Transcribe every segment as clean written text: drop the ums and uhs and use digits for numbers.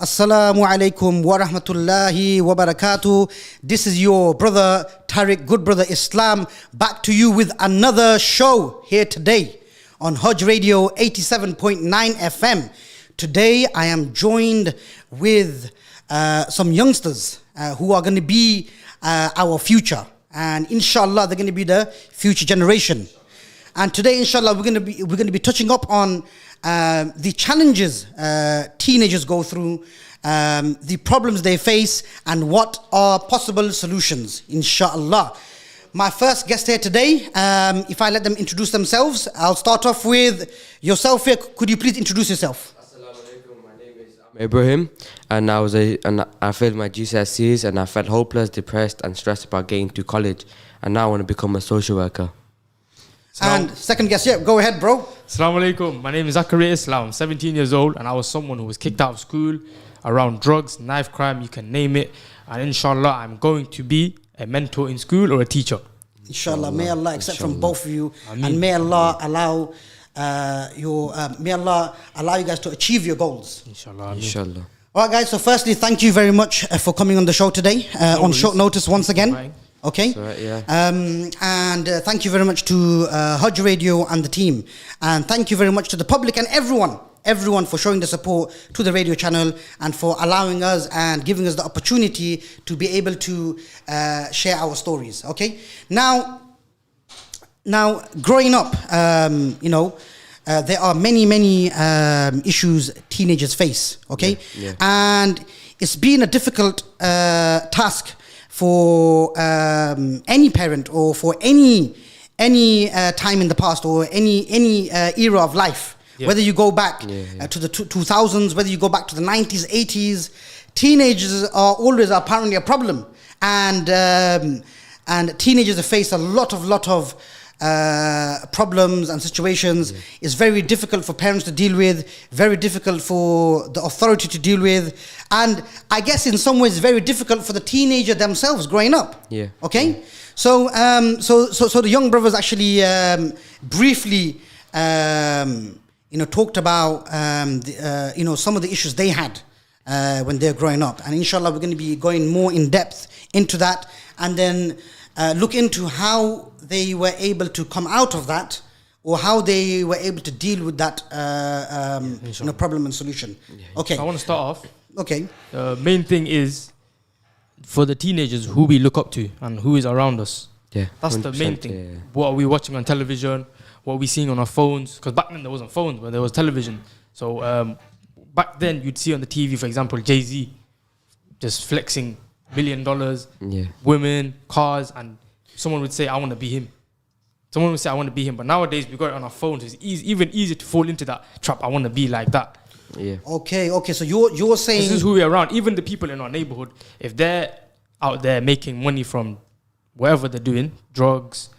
Assalamu alaikum wa rahmatullahi wa barakatuh. This is your brother Tarek, good brother Islam, back to you with another show here today on Haj Radio 87.9 FM. Today I am joined with some youngsters who are going to be our future, and inshallah they're going to be the future generation. And today inshallah we're going to be touching up on the challenges teenagers go through, the problems they face, and what are possible solutions, inshallah. My first guest here today, if I let them introduce themselves, I'll start off with yourself here. Could you please introduce yourself? Assalamu alaikum. My name is Ibrahim, and I failed my GCSEs, and I felt hopeless, depressed, and stressed about getting to college, and now I want to become a social worker. And second guest, yeah, go ahead, bro. Assalamu alaikum. My name is Tarek Islam. I'm 17 years old, and I was someone who was kicked out of school around drugs, knife crime, you can name it. And inshallah, I'm going to be a mentor in school or a teacher. Inshallah, may Allah accept from both of you. Ameen. And may Allah allow you guys to achieve your goals. Inshallah. Inshallah. All right, guys. So, firstly, thank you very much for coming on the show today on short notice once again. Okay. Right, yeah. And thank you very much to Haj Radio and the team, and thank you very much to the public and everyone for showing the support to the radio channel and for allowing us and giving us the opportunity to be able to share our stories. Okay. Now, growing up, there are many issues teenagers face. Okay. Yeah. And it's been a difficult task for any parent, or for any time in the past, or any era of life. Yeah. Whether you go back to the 2000s, whether you go back to the 90s, 80s, teenagers are always apparently a problem, and teenagers face a lot of problems and situations. It's very difficult for parents to deal with, very difficult for the authority to deal with, and I guess in some ways very difficult for the teenager themselves growing up. Yeah. Okay. Yeah. So the young brothers actually briefly talked about some of the issues they had when they're growing up, and inshallah we're going to be going more in depth into that, and then look into how they were able to come out of that, or how they were able to deal with that problem and solution. Okay. I want to start off. Okay. The main thing is for the teenagers who we look up to and who is around us. Yeah. That's the main thing. Yeah. What are we watching on television? What are we seeing on our phones? Because back then there wasn't phones, but there was television. So back then you'd see on the TV, for example, Jay-Z just flexing $1 billion, women, cars, and someone would say, I want to be him. Someone would say, I want to be him. But nowadays, we got it on our phones. It's even easier to fall into that trap. I want to be like that. Yeah. Okay. So you're saying this is who we're around. Even the people in our neighborhood, if they're out there making money from whatever they're doing, drugs,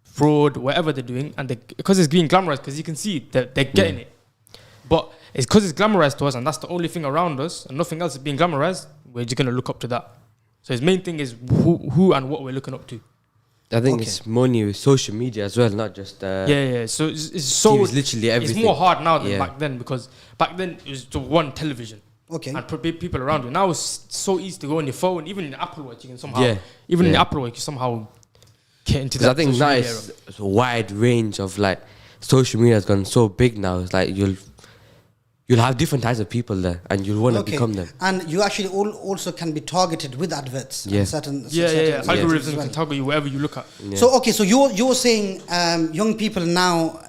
fraud, whatever they're doing, and because it's being glamorized, because you can see that they're getting it. But it's because it's glamorized to us, and that's the only thing around us, and nothing else is being glamorized, we're just going to look up to that. So his main thing is who and what we're looking up to. I think it's money with social media as well, not just So it's literally everything. It's more hard now than back then, because back then it was the one television. Okay. And people around you. Now it's so easy to go on your phone, even in the Apple Watch, you can somehow in the Apple Watch you somehow get into that. I think now it's a wide range of social media has gone so big now. It's like you'll have different types of people there, and you'll want to become them. And you actually also can be targeted with adverts. Yeah. And certain Algorithms can target you wherever you look at. Yeah. So you're saying young people now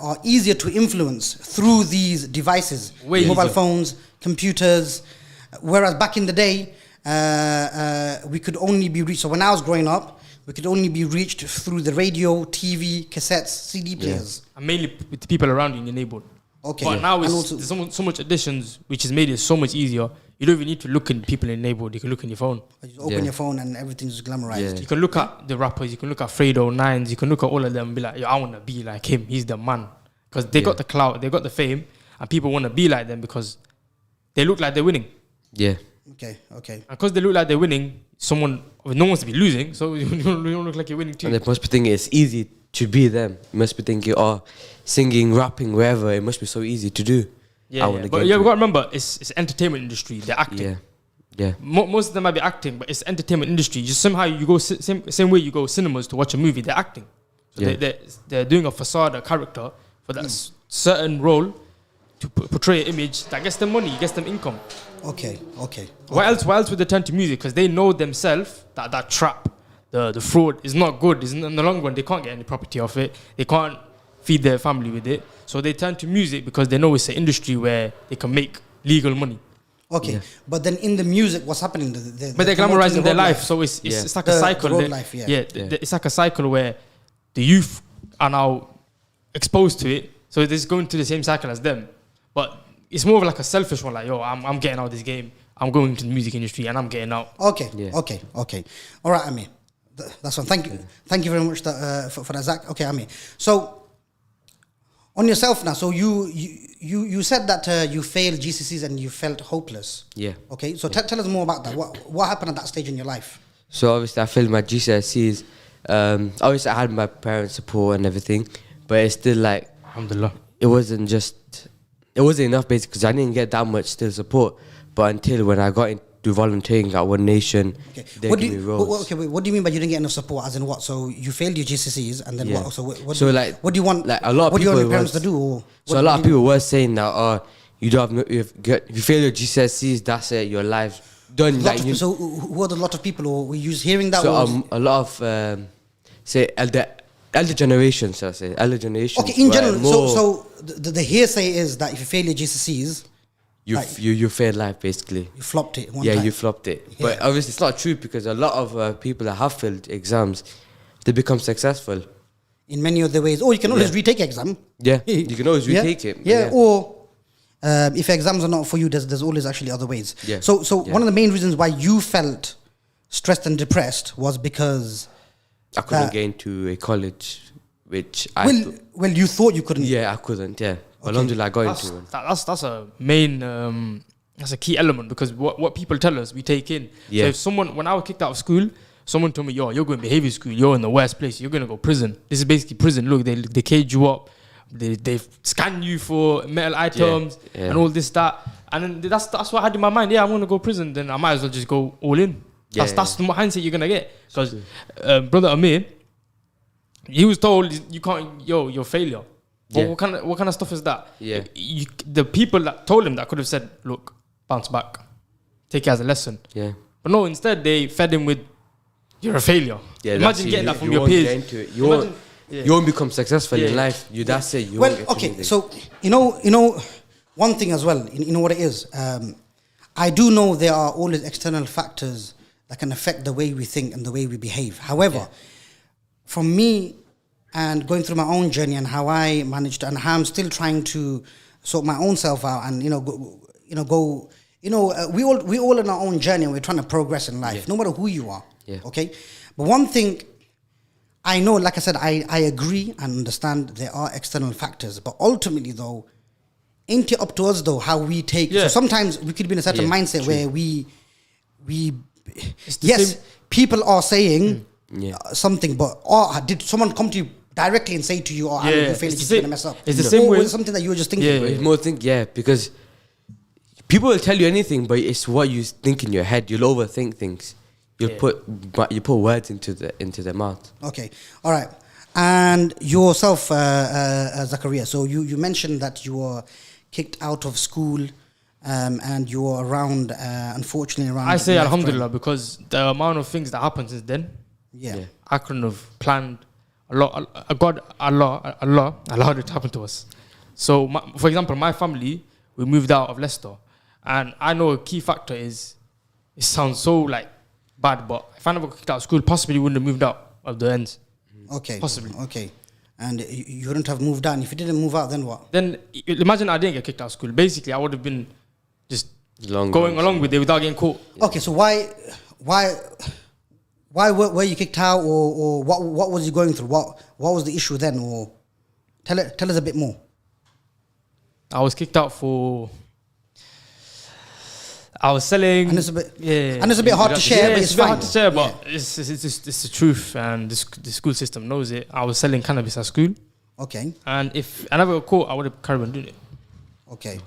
are easier to influence through these devices, mobile phones, computers, whereas back in the day we could only be reached. So when I was growing up, we could only be reached through the radio, TV, cassettes, CD players, and mainly with the people around you in your neighborhood. Okay. But now there's so much additions, which has made it so much easier. You don't even need to look at people in the neighborhood. You can look in your phone. You open your phone and everything's glamorized. Yeah. You can look at the rappers. You can look at Fredo, Nines. You can look at all of them and be like, yo, I want to be like him. He's the man. Because they got the clout, they got the fame, and people want to be like them because they look like they're winning. Yeah. Okay. And because they look like they're winning, no one wants to be losing, so you don't look like you're winning too. And they must be thinking it's easy to be them. You must be thinking, singing, rapping, wherever, it must be so easy to do. Yeah, wanna but get you into got to remember, it's entertainment industry. They're acting. Yeah, yeah, Most of them might be acting, but it's entertainment industry. Just somehow you go same way you go cinemas to watch a movie. They're acting. So Yeah. they're doing a facade, a character for that certain role to portray an image that gets them money, gets them income. Okay. Why else would they turn to music? Because they know themselves that trap, the fraud is not good. Is in the long run they can't get any property off it. They can't feed their family with it. So they turn to music because they know it's an industry where they can make legal money. Okay, Yeah. but then in the music, what's happening? But they're glamorizing their life, so it's like a cycle. The road life, yeah. It's like a cycle where the youth are now exposed to it, so they're just going through the same cycle as them. But it's more of like a selfish one, like, yo, I'm getting out of this game, I'm going into the music industry, and I'm getting out. Okay, Yeah. okay. All right, Amir. That's one. Thank you very much for that, Zach. Okay, Amir. So on yourself now. So you said that you failed GCSEs and you felt hopeless. yeah. Okay, so tell us more about that. What happened at that stage in your life? So obviously I failed my GCSEs. Obviously I had my parents' support and everything, but it's still like, Alhamdulillah. it wasn't enough basically because I didn't get that much still support. But until when I got into volunteering at One Nation, Okay. they What gave do me you, roles. what do you mean by you didn't get enough support? As in what? So you failed your GCSEs and then Yeah. what? So what? So, like- what do you want? like, a lot of what do you want people your parents was- to do? Or So a lot of people were saying that, oh, you don't have no, if you fail your GCSEs, that's it, your life's done. Like, you, So who are the lot of people? Or were you hearing that? so or a lot of say elder generations, I say elder generations. okay, in were general. more- So the hearsay is that if you fail your GCSEs, you failed life basically. you flopped it. One Yeah, time. you flopped it. Yeah. But obviously it's not true because a lot of people that have failed exams, they become successful. in many other ways. Or you can always Yeah. retake exam. Yeah, you can always Yeah. retake it. Yeah, or if exams are not for you, there's always actually other ways. Yeah. So Yeah. one of the main reasons why you felt stressed and depressed was because I couldn't get into a college, which I well you thought you couldn't. yeah, I couldn't. Yeah, alhamdulillah, I got into one. That's a main that's a key element because what people tell us we take in. Yeah. So if when I was kicked out of school, someone told me, yo, you're going to behavior school, you're in the worst place, you're going to go prison. This is basically prison. Look, they cage you up, they scan you for metal items Yeah. and all this, that. And then that's what I had in my mind. Yeah, I'm going to go prison, then I might as well just go all in. That's the mindset you're going to get. Because Brother Amir, he was told, you can't, you're a failure. But Yeah. what kind of stuff is that? Yeah. The people that told him that could have said, look, bounce back, take it as a lesson. Yeah. But no, instead they fed him with, you're a failure. Yeah, Imagine getting that from your won't get peers. into it. You won't become successful Yeah. in life. That's it. You Well, won't get to okay, anything. so you know one thing as well. You know what it is. I do know there are always external factors that can affect the way we think and the way we behave. However, from me and going through my own journey and how I managed and how I'm still trying to sort my own self out and we all in our own journey and we're trying to progress in life, no matter who you are. Yeah. Okay, but one thing I know, like I said, I agree and understand there are external factors, but ultimately though, ain't it up to us though how we take? Yeah. So sometimes we could be in a certain Yeah, mindset true. where we It's the yes, same- people are saying Yeah. something, but did someone come to you directly and say to you, "Oh, Yeah, you failed, it's you're the gonna same- mess up"? it's the same Or way- was it something that you were just thinking? Yeah. But it's more because people will tell you anything, but it's what you think in your head. You'll overthink things. You put words into their mouth. Okay, all right. And yourself, Zakaria. So you mentioned that you were kicked out of school, and you were around, unfortunately, around. I say left, Alhamdulillah because the amount of things that happened since then, Yeah. I couldn't have planned a lot. Allah allowed it to happen to us. So, for example, my family, we moved out of Leicester. And I know a key factor is, it sounds so like bad, but if I never got kicked out of school, possibly wouldn't have moved out of the ends. Okay. Possibly. Okay. And you wouldn't have moved out. If you didn't move out, then what? Then imagine I didn't get kicked out of school. Basically, I would have been just Long going runs. along with it without getting caught. Okay, so why were you kicked out, or what was you going through? What was the issue then? Or tell us a bit more. I was kicked out for. I was selling, And it's a bit hard to share, but it's a bit fine. hard to share, but it's the truth, and the school system knows it. I was selling cannabis at school, Okay. and if I never got caught, I would have carried on doing it. Okay.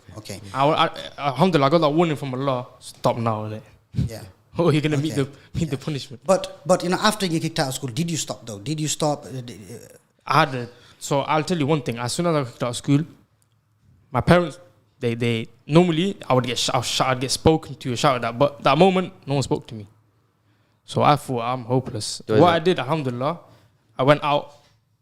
Alhamdulillah, I got that warning from Allah. Stop now, innit? Yeah. Oh, you're gonna meet the punishment. But after you kicked out of school, did you stop though? Did you stop? So I'll tell you one thing. As soon as I kicked out of school, my parents, they normally I'd get spoken to, shouted at, but that moment no one spoke to me. So I thought I'm hopeless. What I did, alhamdulillah, I went out.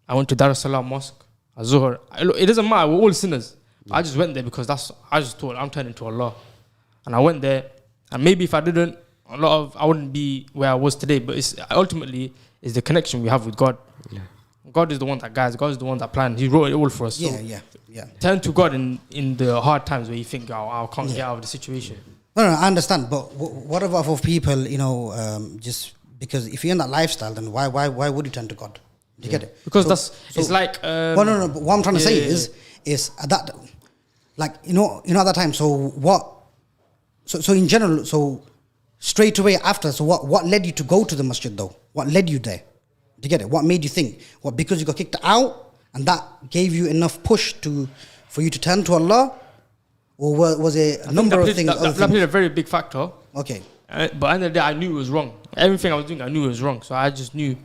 I went to Dar es Salaam Mosque, Zuhr. It doesn't matter. We're all sinners. I just went there because I just thought I'm turning to Allah, and I went there. And maybe if I didn't, I wouldn't be where I was today. But ultimately it's the connection we have with God. Yeah. God is the one that guides. God is the one that planned. He wrote it all for us. So Yeah. Turn to God in the hard times where you think, I can't get out of the situation. No, I understand. But what about for people, just because if you're in that lifestyle, then why would you turn to God? Do you get it? Because it's like... well, no. But what I'm trying to say is at that, like, at that time, so what... So in general, so straight away after, so what led you to go to the masjid though? What led you there? Do you get it? What made you think? What, because you got kicked out and that gave you enough push for you to turn to Allah? Or was it a number of things? That played a very big factor. Okay. But at the end of the day, I knew it was wrong. Everything I was doing, I knew it was wrong. So I just knew.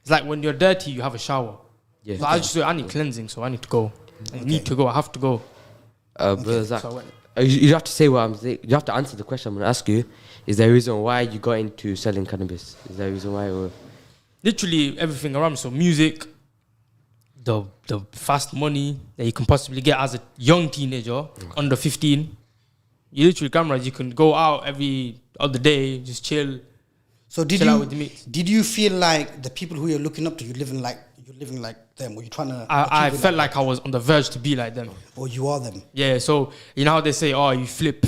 It's like when you're dirty, you have a shower. Yeah. So I just thought, I need cleansing, so I need to go. I need to go. I have to go. Brother Zach, you have to say what I'm saying. You have to answer the question I'm going to ask you. Is there a reason why you got into selling cannabis? Is there a reason why? Or? Literally everything around me. So music, the fast money that you can possibly get as a young teenager, under 15. You literally, cameras, you can go out every other day, just chill. So did you feel like the people who you're looking up to, you're living like them, or you trying to? I felt like I was on the verge to be like them. Or you are them. Yeah. So you know how they say, you flip.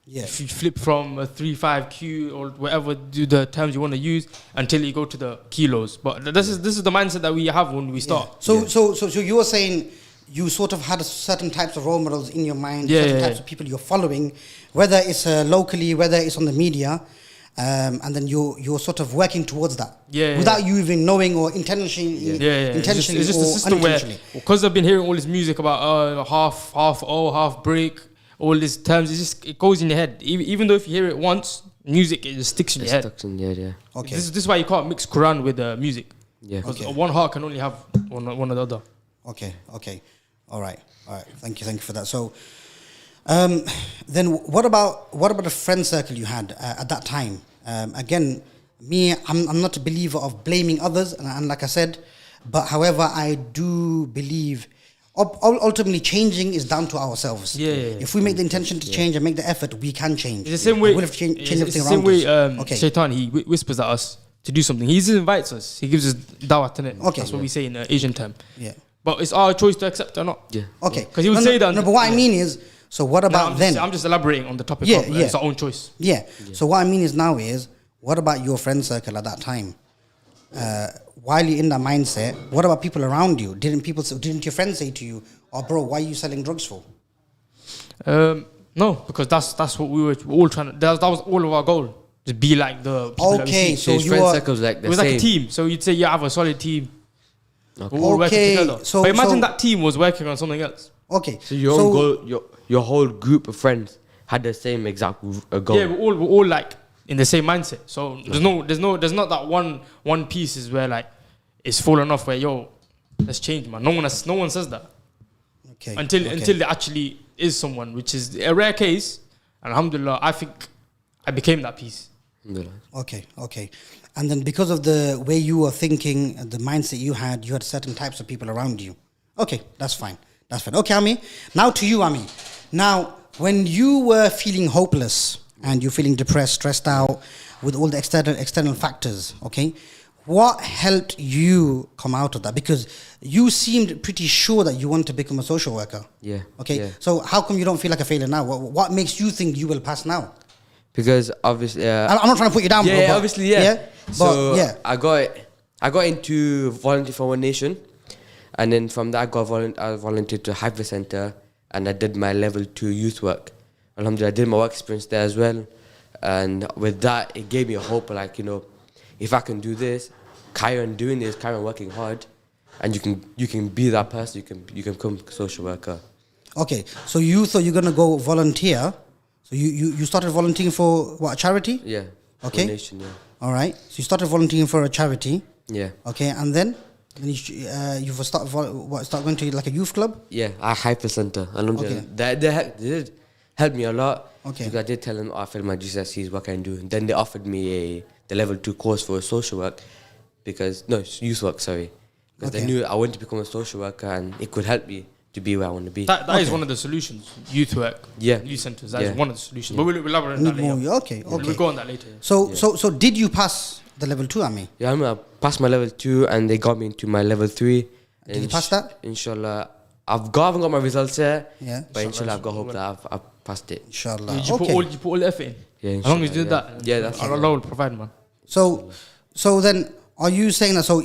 Yeah. If you flip from a 3-5Q or whatever, do the terms you want to use until you go to the kilos. But this is the mindset that we have when we start. Yeah. So you were saying you sort of had certain types of role models in your mind, certain types of people you're following, whether it's locally, whether it's on the media. And then you're sort of working towards that, without you even knowing or intentionally. Intentionally, it's just a system where, because I've been hearing all this music about half break, all these terms, it goes in your head. Even though if you hear it once, music, it just sticks in your head. Okay. This is why you can't mix Quran with music. Yeah. Because one heart can only have one or the other. Okay. All right. Thank you for that. So. Then what about the friend circle you had at that time? Again, I'm not a believer of blaming others, and like I said, but however, I do believe ultimately changing is down to ourselves. If we make the intention to change and make the effort, we can change. It's the same way. We'll have to change everything around us. Shaitan, he whispers at us to do something. He invites us. He gives us dawah, innit? That's what we say in Asian term. Yeah. But it's our choice to accept or not. Yeah. Okay. Because he would say that. No, but what I mean is. So what about then? I'm just elaborating on the topic of it's our own choice. Yeah. So what I mean is now is, what about your friend circle at that time? While you're in that mindset, what about people around you? Didn't your friends say to you, "Oh, bro, why are you selling drugs for?" No, because that's what we were all trying to. That was all of our goal. Just be like the people that we see. So your friend circles like the it was same. like a team. So you'd say you have a solid team. Okay. We're all working together. But imagine that team was working on something else. Okay. So your own goal, your whole group of friends had the same exact goal. Yeah, we're all like in the same mindset. So there's not that one piece is where like it's fallen off where let's change, man. No one says that. Okay. Until there actually is someone, which is a rare case. And alhamdulillah, I think I became that piece. Okay. And then because of the way you were thinking, the mindset you had certain types of people around you. Okay, that's fine. Okay, Ami. Now to you, Ami. Now, when you were feeling hopeless and you're feeling depressed, stressed out with all the external factors, okay, what helped you come out of that? Because you seemed pretty sure that you want to become a social worker. Yeah. Okay. Yeah. So how come you don't feel like a failure now? What makes you think you will pass now? Because obviously, I'm not trying to put you down, bro. Yeah, obviously, yeah. So yeah. I got into Volunteer for One Nation, and then from that I volunteered to Haifa Center, and I did my level 2 youth work. Alhamdulillah, I did my work experience there as well, and with that, it gave me a hope. Like, if I can do this, carry on doing this, carry on working hard, and you can be that person. You can become a social worker. Okay, so you thought you're gonna go volunteer. So you started volunteering for what, a charity? Yeah. Okay. Foundation, yeah. All right. So you started volunteering for a charity. Yeah. Okay, and then you start going to like a youth club. Yeah, a hyper center. Okay. They did help me a lot. Okay. Because I did tell them, I failed my GCSEs, what can I do? And then they offered me the level 2 course for social work. It's youth work, sorry. Because they knew I wanted to become a social worker and it could help me to be where I want to be. That is one of the solutions. Youth work. Yeah. Youth centers. That is one of the solutions. But we'll elaborate on Need that later. more. Okay. We'll go on that later. So did you pass the level 2, Ami? Yeah, I passed my level 2 and they got me into my level 3. Did you pass that? Inshallah. I haven't got my results yet. Yeah. But inshallah, I've got hope that I've passed it. Inshallah. Did you put all the effort in? Yeah, As long as you did inshallah, that. yeah, that's Allah will provide, man. So then, are you saying that? So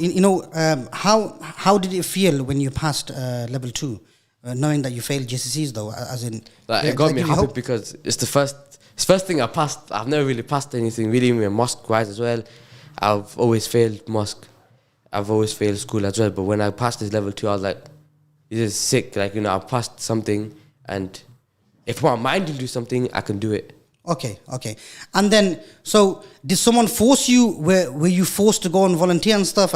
how did it feel when you passed level 2, knowing that you failed GCSEs though? As in, it got me happy because it's the first thing I passed. I've never really passed anything really mosque wise as well. I've always failed mosque. I've always failed school as well. But when I passed this level 2, I was like, this is sick. Like, I passed something, and if my mind to do something, I can do it. Okay. And then, so did someone force you? Were you forced to go and volunteer and stuff?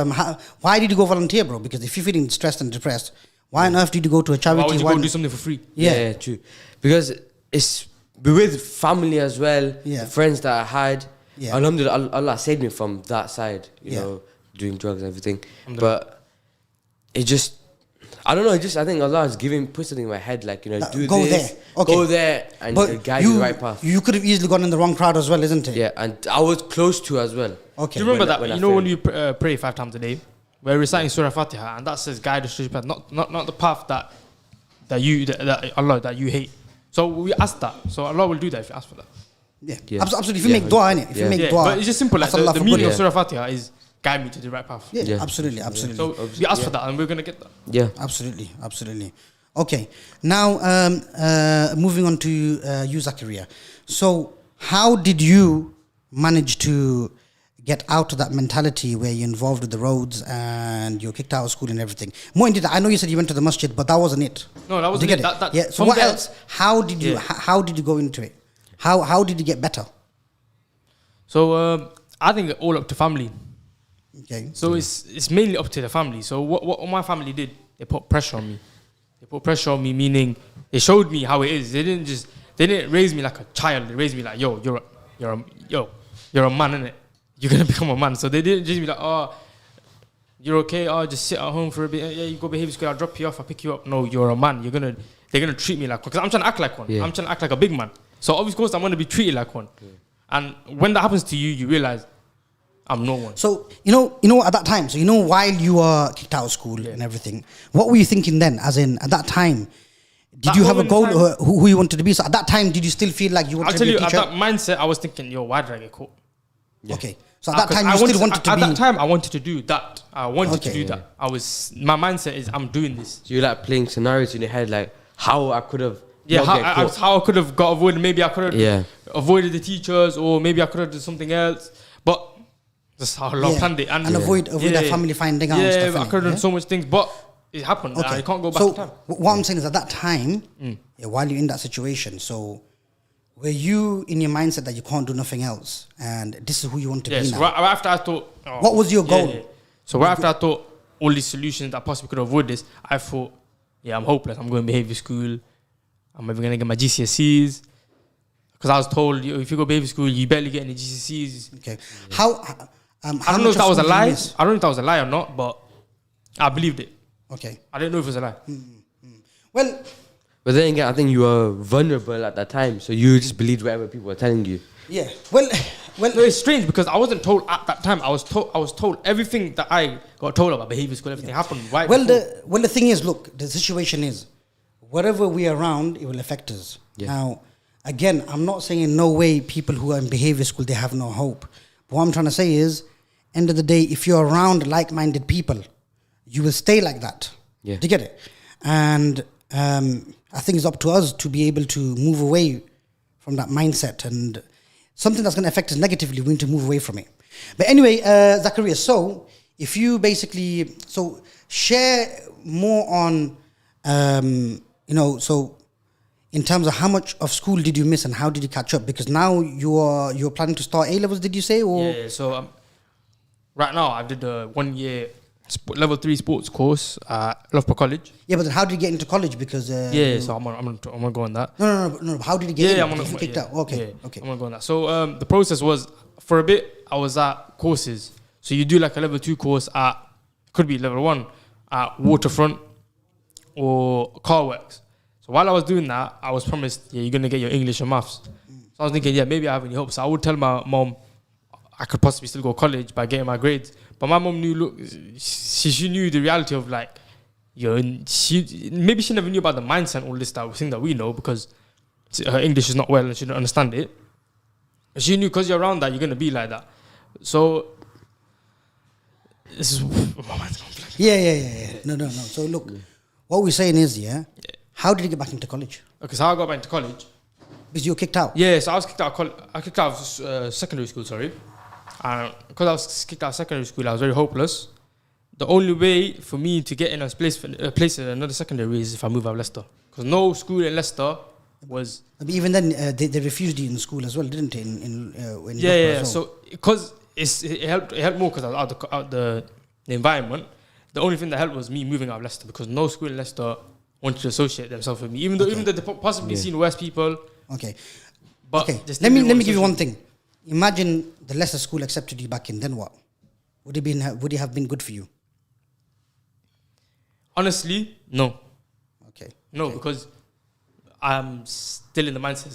Why did you go volunteer, bro? Because if you're feeling stressed and depressed, why on earth did you go to a charity? Why would you go do something for free? Yeah, true. Because it's with family as well, Yeah. the friends that I had. Yeah. Alhamdulillah, Allah saved me from that side, you know, doing drugs and everything. But it just, I don't know, I think Allah is put something in my head, like, do go this, there. Okay. go there, and But guide you the right path. You could have easily gone in the wrong crowd as well, isn't it? Yeah, and I was close to as well. Okay. Do you remember When that? I When failed. you pray 5 times a day, we're reciting Surah Fatiha, and that says guide us to the path, not the path that you hate. So we ask that. So Allah will do that if you ask for that. Yeah. Absolutely. If you make dua, innit? If you make dua, but it's just simple. Like ask Allah the for meaning of goodness. Surah Fatiha is guide me to the right path. Yeah, absolutely. So we ask for that, and we're gonna get that. Yeah. Absolutely. Okay. Now, moving on to you, Zakaria. So, how did you manage to get out of that mentality where you're involved with the roads and you're kicked out of school and everything? More indeed, I know you said you went to the masjid, but that wasn't it. No, that wasn't Did you it. get it? So what else? How did you? How did you go into it? How did you get better? So I think all up to family. Okay. So it's mainly up to the family. So what my family did, they put pressure on me. They put pressure on me, meaning they showed me how it is. They didn't raise me like a child. They raised me like, you're a man, innit? You're gonna become a man. So they didn't just be like, oh, you're okay. Oh, just sit at home for a bit. Yeah, you go behavior school. I'll drop you off. I'll pick you up. No, you're a man. They're gonna treat me like one because I'm trying to act like one. Yeah. I'm trying to act like a big man. So of course I'm gonna be treated like one. Yeah. And when that happens to you, you realize I'm no one. So you know at that time. So while you were kicked out of school and everything, what were you thinking then? As in at that time, did you have a goal who you wanted to be? So at that time, did you still feel like you wanted to be a teacher? At that mindset, I was thinking, why did I get caught? Yeah. Okay. So at that time, you still wanted to be. At that time, I wanted to do that. I wanted to do that. My mindset is I'm doing this. So you're like playing scenarios in your head, like how I could have. Yeah, how I could have got avoided. Maybe I could have avoided the teachers, or maybe I could have done something else. But that's how Allah planned it. And avoid that family finding out. Yeah, and stuff, I could have done so much things, but it happened. Okay. I can't go back so in time. what I'm saying is at that time, while you're in that situation, so were you in your mindset that you can't do nothing else, and this is who you want to be now? Right after I thought, what was your goal? So right after I thought all these solutions that possibly could avoid this, I thought, I'm hopeless. I'm going to behavior school. I'm never going to get my GCSEs. Because I was told, if you go behavior school, you barely get any GCSEs. Okay. I don't know if that was a lie. I don't know if that was a lie or not, but I believed it. Okay. I didn't know if it was a lie. Well, but then again, I think you were vulnerable at that time, so you just believed whatever people were telling you. yeah. Well, No, it's strange because I wasn't told at that time. I was told everything that I got told about behavior school, everything happened right before. the thing is, look, the situation is, wherever we are around, it will affect us. Yeah. Now, again, I'm not saying in no way people who are in behavior school, they have no hope. But what I'm trying to say is, end of the day, if you're around like-minded people, you will stay like that. Yeah. Do you get it? And I think it's up to us to be able to move away from that mindset, and something that's going to affect us negatively, we need to move away from it. But anyway, Zakaria, so if you basically, share more on, so in terms of how much of school did you miss and how did you catch up? Because now you're planning to start A-levels, did you say? Or Yeah, so right now I did a 1 year level 3 sports course at Loughborough College. Yeah, but then how did you get into college? Because So I'm gonna go on that. No. How did you get in? I'm gonna Because you kicked out. Okay. I'm gonna go on that. So the process was, for a bit I was at courses. So you do like a level 2 course at, could be level 1 at Waterfront or Car Works. So while I was doing that, I was promised, you're gonna get your English and maths. So I was thinking, maybe I have any hope. So I would tell my mom I could possibly still go to college by getting my grades. But my mom knew, she knew the reality of like, maybe she never knew about the mindset, all this thing that we know, because her English is not well and she didn't understand it. She knew because you're around that, you're going to be like that. So, this is my mind's gone blank. Yeah. No. So look, what we're saying is, how did you get back into college? Okay, so how I got back into college? Because you were kicked out. Yeah, so I was kicked out. I kicked out of secondary school. Sorry, because I was kicked out of secondary school, I was very hopeless. The only way for me to get in a place in another secondary is if I move out of Leicester, because no school in Leicester was. But even then, they refused you in school as well, didn't they? When Yeah. So because it helped more because I was out the environment. The only thing that helped was me moving out of Leicester, because no school in Leicester wanted to associate themselves with me, even though they possibly seen worse people. Okay. But Let me give you one thing. Imagine the Leicester school accepted you back in. Then what? Would it have been good for you? Honestly, no. Okay. No, because I'm still in the mindset.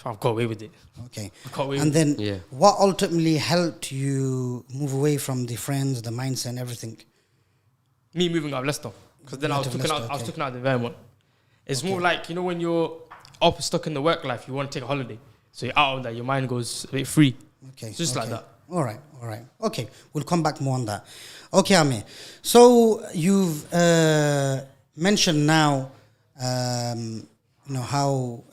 I'll go away with it. Okay. I can't wait. And then, what ultimately helped you move away from the friends, the mindset, and everything? Me moving out of Leicester, because then I was taken out of the environment. It's more like, when you're stuck in the work life, you want to take a holiday, so you're out of that. Your mind goes a bit free. Okay. It's just like that. All right. Okay, we'll come back more on that. Okay, Amir. So you've mentioned now, how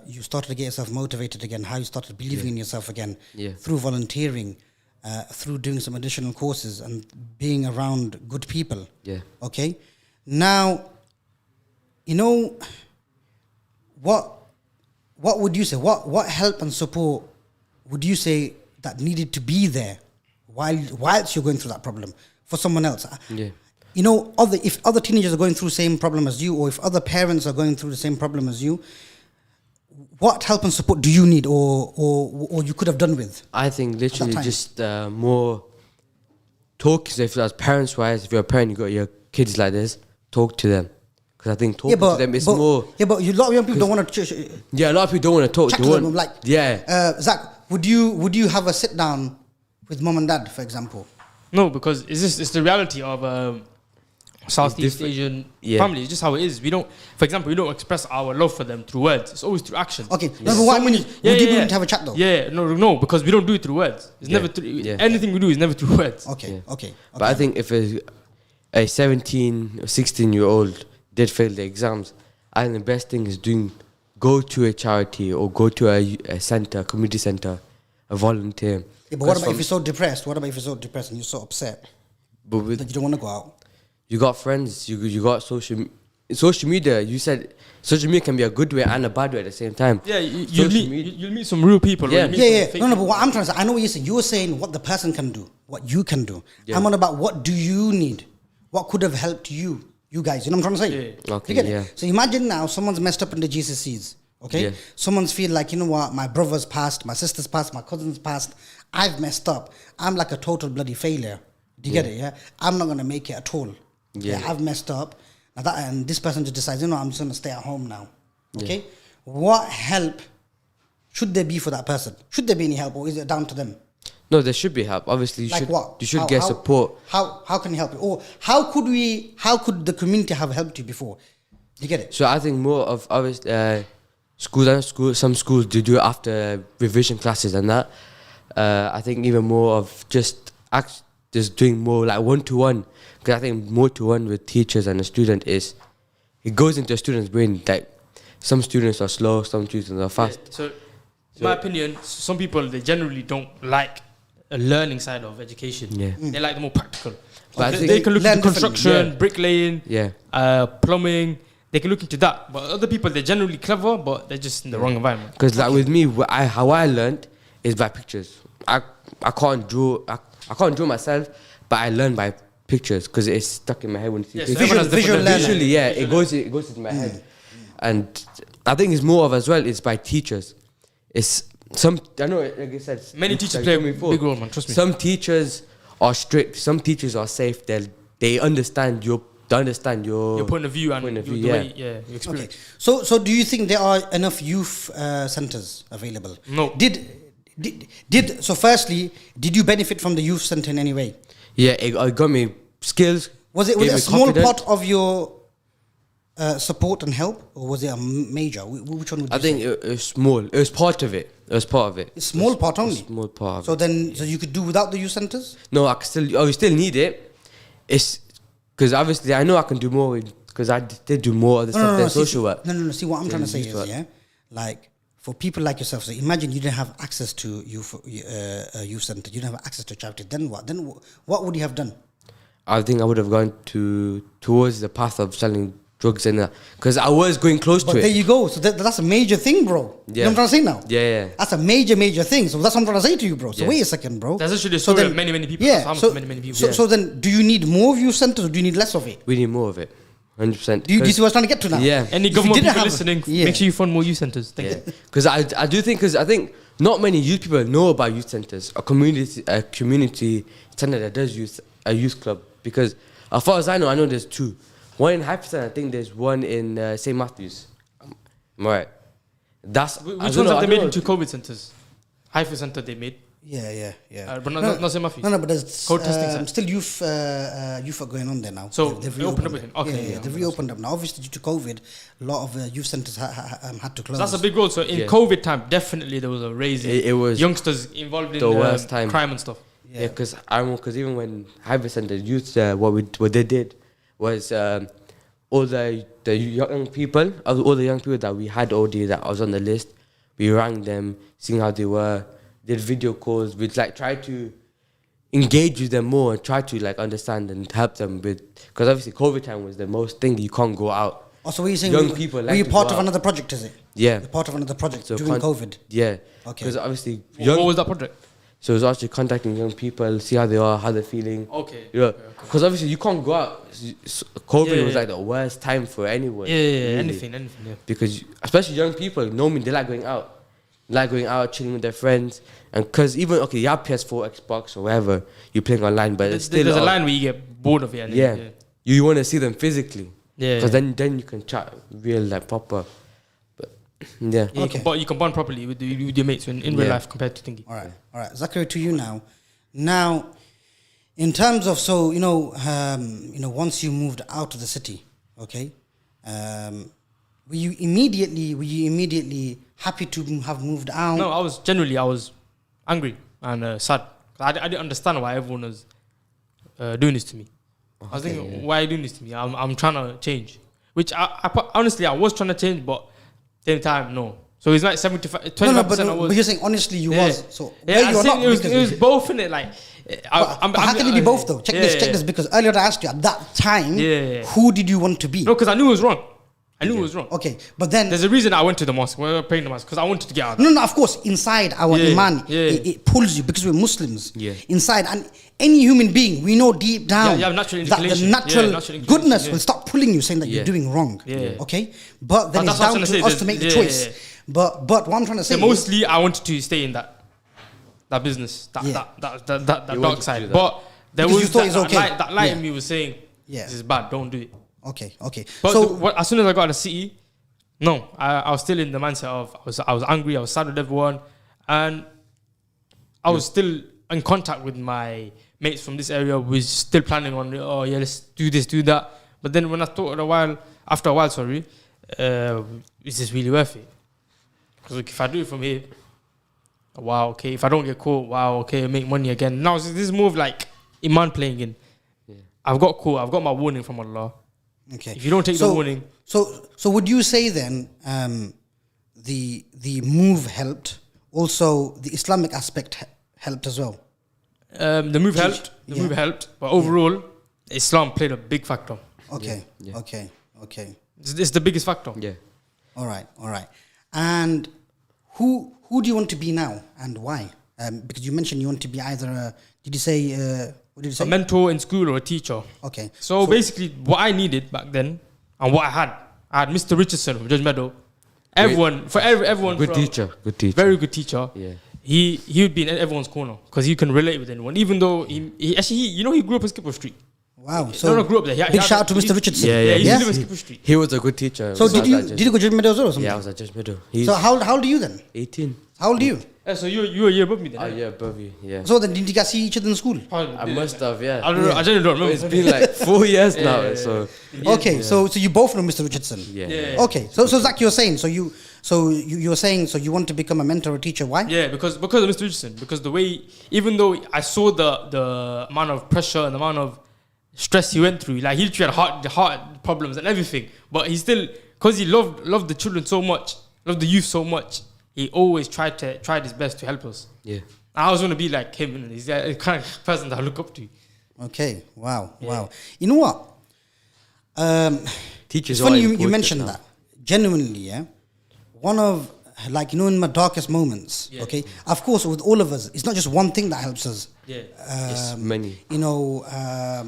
you started to get yourself motivated again, how you started believing in yourself again through volunteering, through doing some additional courses and being around good people. Yeah. Okay. Now, what would you say? What help and support would you say that needed to be there whilst you're going through that problem for someone else? Yeah. If other teenagers are going through the same problem as you, or if other parents are going through the same problem as you, what help and support do you need, or you could have done with? I think literally just more talk. If as parents wise, if you're a parent, you got your kids like this, talk to them. Because I think talking to them is more. Yeah, but a lot of young people don't want to. Yeah, a lot of people don't want to talk Chat to them. Zach, would you have a sit down with mom and dad, for example? No, because it's the reality of Southeast Asian family. It's just how it is. We don't, for example, we don't express our love for them through words. It's always through action. Okay, no, but what I mean is, would you be willing to have a chat though? Yeah, no, because we don't do it through words. It's never through. Anything we do is never through words. Okay. But I think if a 17 or 16-year-old did fail the exams, I think the best thing is go to a charity or go to a center, community center, a volunteer. Yeah, but what about if you're so depressed? What about if you're so depressed and you're so upset that you don't want to go out? You got friends, you got social media. You said social media can be a good way and a bad way at the same time. Yeah, you'll meet some real people. Yeah. No, but what I'm trying to say, I know what you're saying. You're saying what the person can do, what you can do. Yeah. I'm on about what do you need? What could have helped you guys? You know what I'm trying to say? Yeah. Okay, you get it? So imagine now someone's messed up in the GCSEs. Okay? Yeah. Someone's feel like, you know what, my brother's passed, my sister's passed, my cousin's passed. I've messed up. I'm like a total bloody failure. Do you get it? Yeah. I'm not gonna make it at all. Yeah. I've messed up. And this person just decides, I'm just gonna stay at home now. Okay? What help should there be for that person? Should there be any help, or is it down to them? No, there should be help. Obviously, you should get support. How can you help you? Or how could the community have helped you before? You get it? So I think more of some schools do it after revision classes and that. I think even more of just doing more like one-to-one. Because I think more-to-one with teachers and a student it goes into a student's brain. Like some students are slow, some students are fast. Yeah. So in my opinion, some people, they generally don't like a learning side of education. Yeah. They like the more practical. But they can look at construction, bricklaying, plumbing. they can look into that. But other people, they're generally clever, but they're just in the wrong environment. Because like with me, how I learned is by pictures. I can't draw. I can't draw myself, but I learn by pictures because it's stuck in my head when you see pictures. Visual learning. Visually, yeah, it goes into my head, and I think it's more of as well. It's by teachers. It's some. I know, like I said, Many teachers play a big role, man. Trust me. Some teachers are strict. Some teachers are safe. They understand your point of view and your experience. Okay. So do you think there are enough youth centers available? No. So firstly, did you benefit from the youth center in any way? Yeah, it got me skills. Was it a small part of your support and help, or was it a major? Which one would you say? It was small. It was part of it. It's small part only. Small part. So you could do without the youth centers? No, we still need it. It's because obviously I know I can do more because I did do more of the stuff than social work. No. See, what I'm trying to say is, like for people like yourself, so imagine you didn't have access to youth center, you didn't have access to charity. Then what? Then what would you have done? I think I would have gone towards the path of selling drugs and that because I was going close to it. But there you go. So that's a major thing, bro. Yeah. You know what I'm trying to say now? Yeah. That's a major thing. So that's what I'm trying to say to you, bro. So wait a second, bro. That's actually the story of many people. Yeah. Many people. So then, do you need more of youth centers or do you need less of it? We need more of it. 100%. Do you see what I was trying to get to now? Yeah. Any government people listening, make sure you fund more youth centers. Thank you. Because I think not many youth people know about youth centers, a community center that does a youth club. Because as far as I know there's two. One in Hyperton, I think there's one in St. Matthews. Am I right? Which ones have they made into COVID centers? Hyper center they made. Yeah. But not St. Matthews. No, but there's Code testing still youth are going on there now. So they've reopened up reopened. again. Okay, They've reopened up now. Obviously, due to COVID, a lot of youth centers had to close. That's a big role. So in COVID time, definitely there was a raising. It was youngsters involved in the worst time. crime and stuff. Yeah, because even when Hyper Center youth, what they did was all the young people that we had already that was on the list, we rang them, seeing how they were, did video calls, we'd like try to engage with them more and try to like understand and help them with, because obviously COVID time was the most thing, you can't go out. Also, what are you saying? Young people were you part of another project, is it? Yeah. You're part of another project So during COVID? Yeah. Okay. Because obviously What was that project? So it was actually contacting young people, see how they are, how they're feeling. Okay. Yeah. Because obviously you can't go out. COVID was like the worst time for anyone. Yeah, really. anything. Yeah. Because especially young people, normally they like going out. Chilling with their friends. And because even, you have PS4, Xbox or whatever, you're playing online, but it's still... There's a line where you get bored of it. And You want to see them physically. Yeah. Because then you can chat real, like proper. Yeah. You can bond properly with your mates in real life compared to thinking. All right. Zachary, to you now. Now, in terms of once you moved out of the city, okay, were you immediately happy to have moved out? No, I was angry and sad. I didn't understand why everyone was doing this to me. I was thinking, why are you doing this to me? I'm trying to change. Which honestly I was trying to change, but same time, no. So it's like 25% I was. But you're saying honestly you was. So yeah, you're not. It was both in it. Like, how can it be both though? Check this. Because earlier I asked you at that time, who did you want to be? No, because I knew it was wrong. It was wrong. Okay, but then there's a reason I went to the mosque. We were praying the mosque because I wanted to get out. No, of course. Inside our iman, it pulls you because we're Muslims. Yeah. Inside, and any human being, we know deep down that the natural goodness will start pulling you, saying that you're doing wrong. Okay, but then it's down to us to make the choice. But what I'm trying to say, mostly I wanted to stay in that business, that dark side. But there was that light in me was saying, this is bad. Don't do it. Okay. But so as soon as I got to the city, no, I was still in the mindset of I was angry, I was sad with everyone, and I was still in contact with my mates from this area. We were still planning on let's do this, do that. But then when I thought after a while, is this really worth it? Because if I do it from here, wow, okay. If I don't get caught, wow, okay, I make money again. Now this is more of like Iman playing in. Yeah. I've got caught. I've got my warning from Allah. Okay. If you don't take the warning, so would you say then the move helped? Also, the Islamic aspect helped as well. The move helped. Move helped, but overall, Islam played a big factor. Okay. It's the biggest factor. Yeah. All right. And who do you want to be now and why? Because you mentioned you want to be either what did you say? A mentor in school or a teacher. Okay. So basically, what I needed back then and what I had Mr. Richardson from Judge Meadow. Everyone Good teacher. Very good teacher. Yeah. He would be in everyone's corner because he can relate with anyone. Even though he actually grew up in Skipper Street. Wow. So grew up there. Big shout out to Mr. Richardson. Yeah. He used to live in Skipper Street. He was a good teacher. So did you go to Judge Meadow as well or something? Yeah, I was at Judge Meadow. So how old are you then? 18. How old are you? So you're a year above me then. Oh, yeah, above you. Yeah. So then did you guys see each other in school? I must have, yeah. I don't know. I genuinely don't remember. It's been like 4 years now. Yeah. So Okay, so you both know Mr. Richardson. yeah. Okay, so Zach, you're saying you're saying you want to become a mentor or teacher? Why? Yeah, because of Mr. Richardson. Because the way, even though I saw the amount of pressure and the amount of stress he went through, like he literally had heart problems and everything, but he still, because he loved the children so much, loved the youth so much, he always tried his best to help us. Yeah. I always want to be like him, and he's the kind of person that I look up to. Okay, wow. You know what? Teachers It's funny are you mentioned now. that. Genuinely, yeah. One of, like, in my darkest moments, Yeah. okay? Of course, with all of us, it's not just one thing that helps us. Yeah. It's many.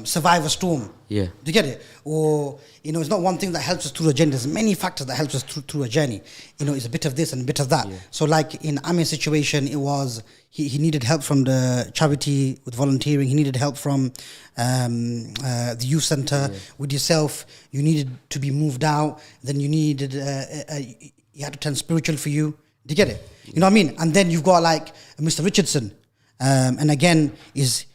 Survive a storm. Yeah. Do you get it? Or, it's not one thing that helps us through a journey. There's many factors that helps us through a journey. It's a bit of this and a bit of that. Yeah. So like in Amir's situation, it was, he needed help from the charity with volunteering. He needed help from the youth center. With yourself, you needed to be moved out. Then you needed, you had to turn spiritual for you. Do you get it? You know what I mean? And then you've got like Mr. Richardson. And again, he was